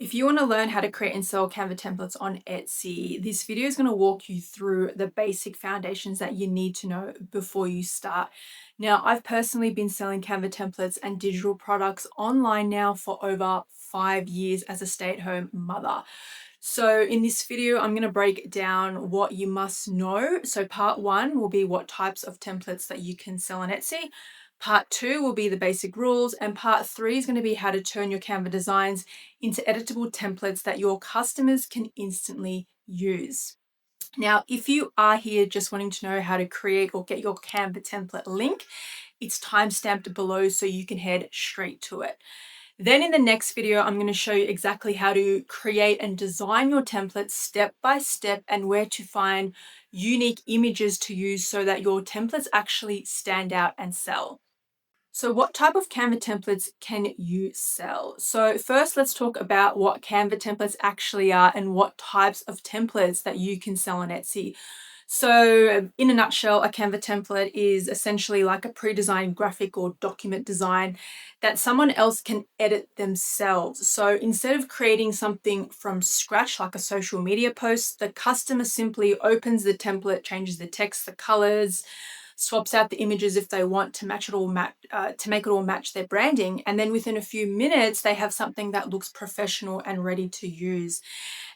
If you want to learn how to create and sell Canva templates on Etsy, this video is going to walk you through the basic foundations that you need to know before you start. Now, I've personally been selling Canva templates and digital products online now for over 5 years as a stay-at-home mother. So in this video, I'm going to break down what you must know. So part one will be what types of templates that you can sell on Etsy. Part two will be the basic rules, and part three is going to be how to turn your Canva designs into editable templates that your customers can instantly use. Now, if you are here just wanting to know how to create or get your Canva template link, it's timestamped below so you can head straight to it. Then in the next video, I'm going to show you exactly how to create and design your templates step by step and where to find unique images to use so that your templates actually stand out and sell. So what type of Canva templates can you sell? So first, let's talk about what Canva templates actually are and what types of templates that you can sell on Etsy. So in a nutshell, a Canva template is essentially like a pre-designed graphic or document design that someone else can edit themselves. So instead of creating something from scratch, like a social media post, the customer simply opens the template, changes the text, the colors, swaps out the images if they want to match it all to make it all match their branding, and then within a few minutes they have something that looks professional and ready to use.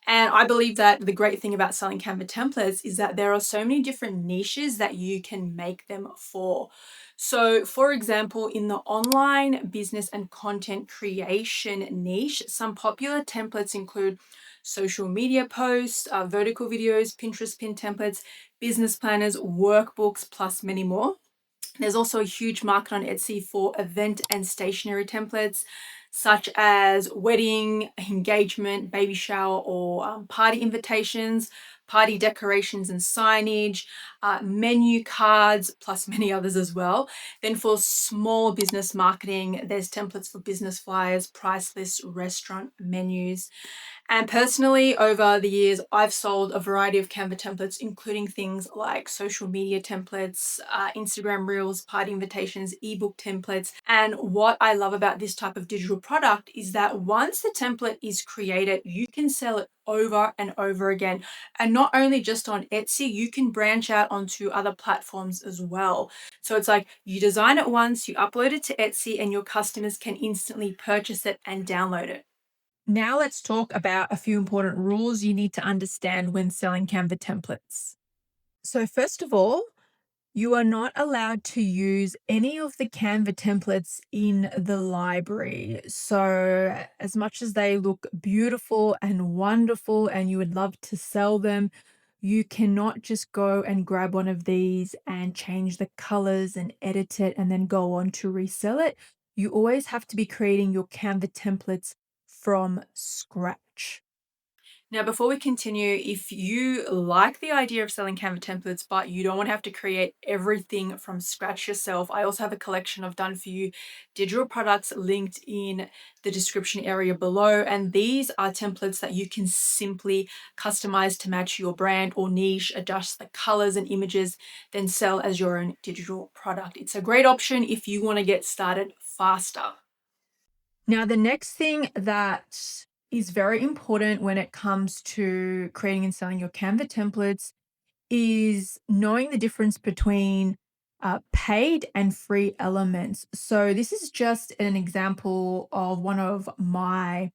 And I believe that the great thing about selling Canva templates is that there are so many different niches that you can make them for. So, for example, in the online business and content creation niche, some popular templates include social media posts, vertical videos, Pinterest pin templates, business planners, workbooks, plus many more. There's also a huge market on Etsy for event and stationery templates, such as wedding, engagement, baby shower, or party invitations, party decorations and signage, menu cards, plus many others as well. Then for small business marketing, there's templates for business flyers, price lists, restaurant menus. And personally, over the years, I've sold a variety of Canva templates, including things like social media templates, Instagram reels, party invitations, ebook templates. And what I love about this type of digital product is that once the template is created, you can sell it over and over again. And not only just on Etsy, you can branch out onto other platforms as well. So it's like you design it once, you upload it to Etsy, and your customers can instantly purchase it and download it. Now let's talk about a few important rules you need to understand when selling Canva templates. So first of all, you are not allowed to use any of the Canva templates in the library. So as much as they look beautiful and wonderful and you would love to sell them, you cannot just go and grab one of these and change the colors and edit it and then go on to resell it. You always have to be creating your Canva templates from scratch. Now, before we continue, if you like the idea of selling Canva templates, but you don't want to have to create everything from scratch yourself, I also have a collection of done for you digital products linked in the description area below. And these are templates that you can simply customize to match your brand or niche, adjust the colors and images, then sell as your own digital product. It's a great option if you want to get started faster. Now, the next thing that is very important when it comes to creating and selling your Canva templates is knowing the difference between paid and free elements. So this is just an example of one of my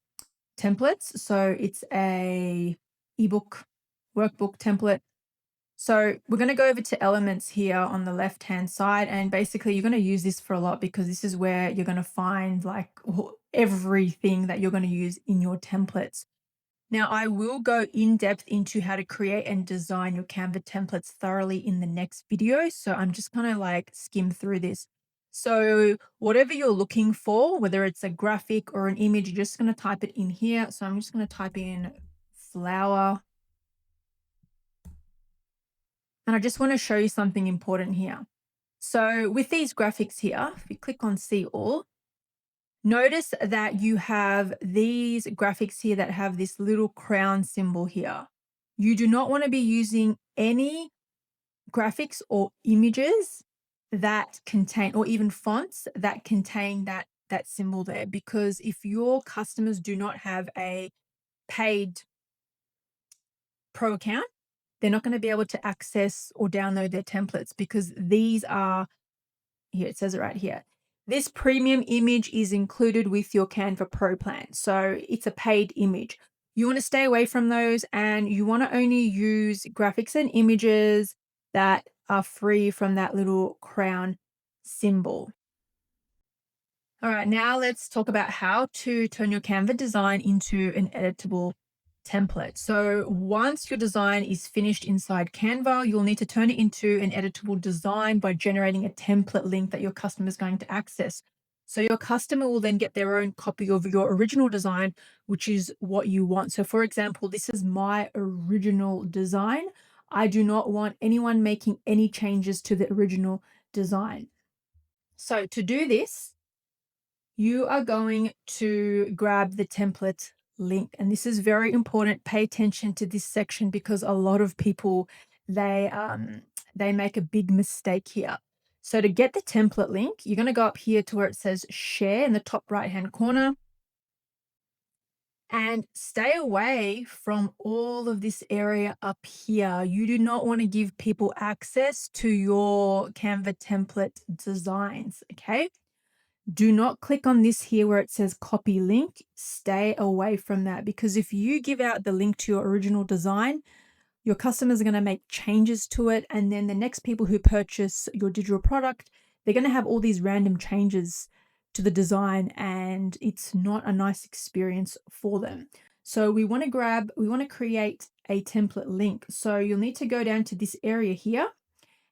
templates. So it's a ebook workbook template. So we're going to go over to elements here on the left hand side, and basically you're going to use this for a lot because this is where you're going to find like everything that you're going to use in your templates. Now, I will go in depth into how to create and design your Canva templates thoroughly in the next video. So I'm just going to like skim through this. So whatever you're looking for, whether it's a graphic or an image, you're just going to type it in here. So I'm just going to type in flower. And I just want to show you something important here. So with these graphics here, if you click on see all, notice that you have these graphics here that have this little crown symbol here. You do not want to be using any graphics or images that contain, or even fonts that contain that that symbol there, because if your customers do not have a paid pro account, they're not going to be able to access or download their templates, because these are, here it says it right here. This premium image is included with your Canva Pro plan. So it's a paid image. You want to stay away from those, and you want to only use graphics and images that are free from that little crown symbol. All right, now let's talk about how to turn your Canva design into an editable template. So once your design is finished inside Canva, you'll need to turn it into an editable design by generating a template link that your customer is going to access. So your customer will then get their own copy of your original design, which is what you want. So for example, this is my original design. I do not want anyone making any changes to the original design. So to do this, you are going to grab the template link. And this is very important. Pay attention to this section, because a lot of people, they make a big mistake here. So to get the template link, you're going to go up here to where it says share in the top right-hand corner, and stay away from all of this area up here. You do not want to give people access to your Canva template designs, okay? Do not click on this here where it says copy link. Stay away from that, because if you give out the link to your original design, your customers are going to make changes to it. And then the next people who purchase your digital product, they're going to have all these random changes to the design, and it's not a nice experience for them. So we want to create a template link. So you'll need to go down to this area here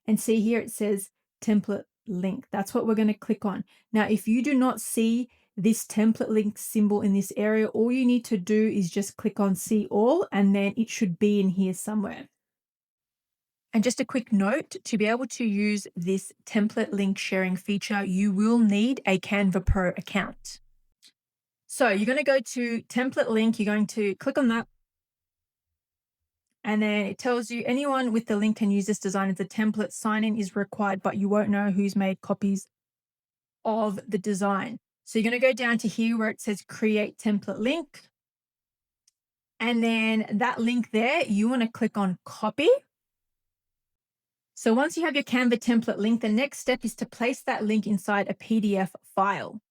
and see here it says template link. That's what we're going to click on. Now, if you do not see this template link symbol in this area, all you need to do is just click on see all, and then it should be in here somewhere. And just a quick note, to be able to use this template link sharing feature, you will need a Canva Pro account. So you're going to go to template link, you're going to click on that. And then it tells you anyone with the link can use this design as a template. Sign-in is required, but you won't know who's made copies of the design. So you're going to go down to here where it says create template link. And then that link there, you want to click on copy. So once you have your Canva template link, the next step is to place that link inside a PDF file.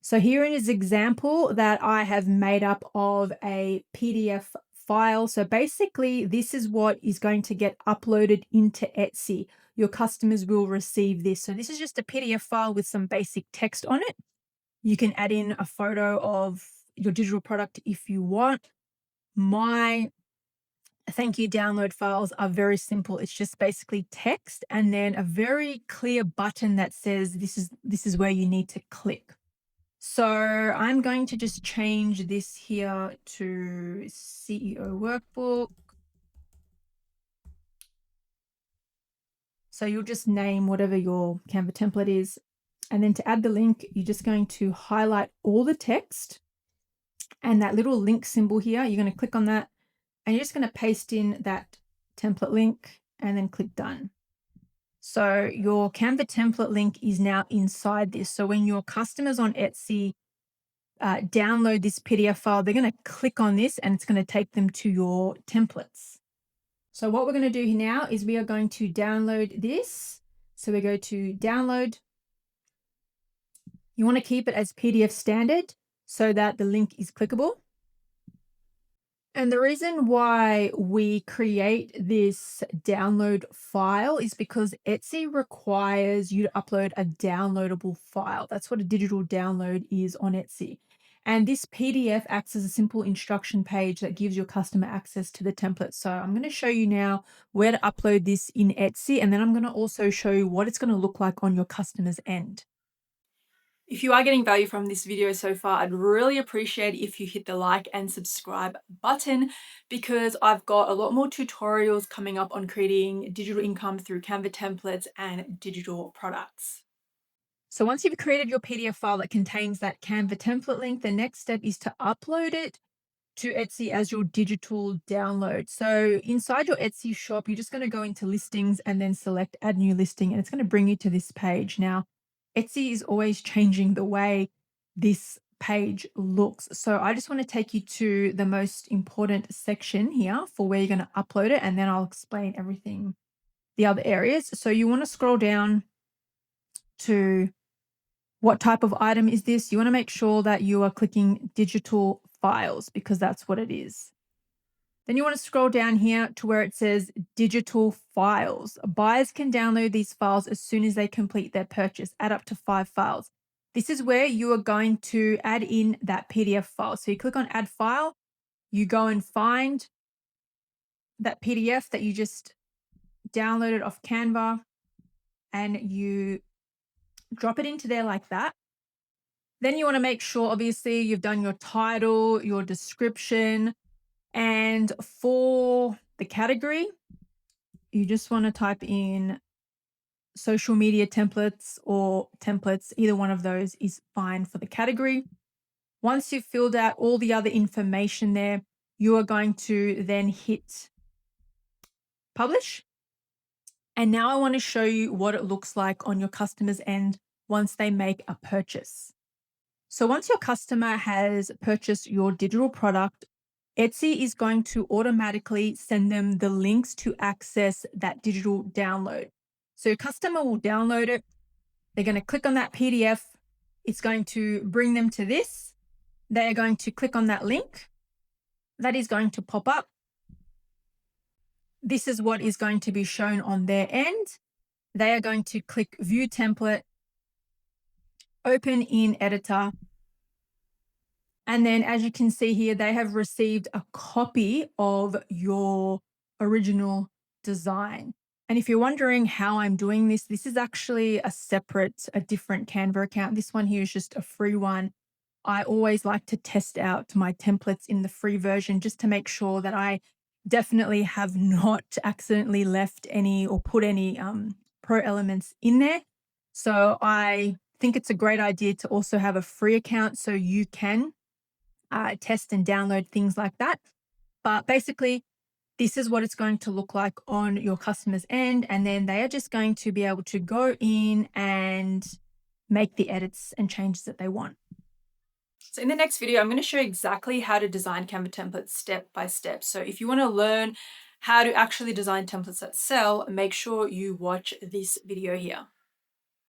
So here is an example that I have made up of a PDF file. So basically, this is what is going to get uploaded into Etsy. Your customers will receive this. So this is just a PDF file with some basic text on it. You can add in a photo of your digital product if you want. My thank you download files are very simple. It's just basically text and then a very clear button that says this is where you need to click. So I'm going to just change this here to CEO workbook. So you'll just name whatever your Canva template is. And then to add the link, you're just going to highlight all the text and that little link symbol here. You're going to click on that and you're just going to paste in that template link and then click done. So your Canva template link is now inside this. So when your customers on Etsy download this PDF file, they're going to click on this and it's going to take them to your templates. So what we're going to do now is we are going to download this. So we go to download. You want to keep it as PDF standard so that the link is clickable. And the reason why we create this download file is because Etsy requires you to upload a downloadable file. That's what a digital download is on Etsy. And this PDF acts as a simple instruction page that gives your customer access to the template. So I'm going to show you now where to upload this in Etsy, and then I'm going to also show you what it's going to look like on your customer's end. If you are getting value from this video so far, I'd really appreciate if you hit the like and subscribe button, because I've got a lot more tutorials coming up on creating digital income through Canva templates and digital products. So once you've created your PDF file that contains that Canva template link, the next step is to upload it to Etsy as your digital download. So inside your Etsy shop, you're just going to go into listings and then select add new listing, and it's going to bring you to this page. Now, Etsy is always changing the way this page looks. So I just want to take you to the most important section here for where you're going to upload it, and then I'll explain everything, the other areas. So you want to scroll down to what type of item is this. You want to make sure that you are clicking digital files because that's what it is. Then you want to scroll down here to where it says digital files. Buyers can download these files as soon as they complete their purchase, add up to 5 files. This is where you are going to add in that PDF file. So you click on add file, you go and find that PDF that you just downloaded off Canva, and you drop it into there like that. Then you want to make sure, obviously, you've done your title, your description, and for the category, you just want to type in social media templates or templates. Either one of those is fine for the category. Once you've filled out all the other information there, you are going to then hit publish. And now I want to show you what it looks like on your customer's end once they make a purchase. So once your customer has purchased your digital product, Etsy is going to automatically send them the links to access that digital download. So your customer will download it. They're going to click on that PDF. It's going to bring them to this. They're going to click on that link. That is going to pop up. This is what is going to be shown on their end. They are going to click View Template, open in Editor. And then as you can see here, they have received a copy of your original design. And if you're wondering how I'm doing this, this is actually a different Canva account. This one here is just a free one. I always like to test out my templates in the free version just to make sure that I definitely have not accidentally left any or put any pro elements in there. So I think it's a great idea to also have a free account so you can test and download things like that. But basically, this is what it's going to look like on your customer's end. And then they are just going to be able to go in and make the edits and changes that they want. So in the next video, I'm going to show you exactly how to design Canva templates step by step. So if you want to learn how to actually design templates that sell, make sure you watch this video here.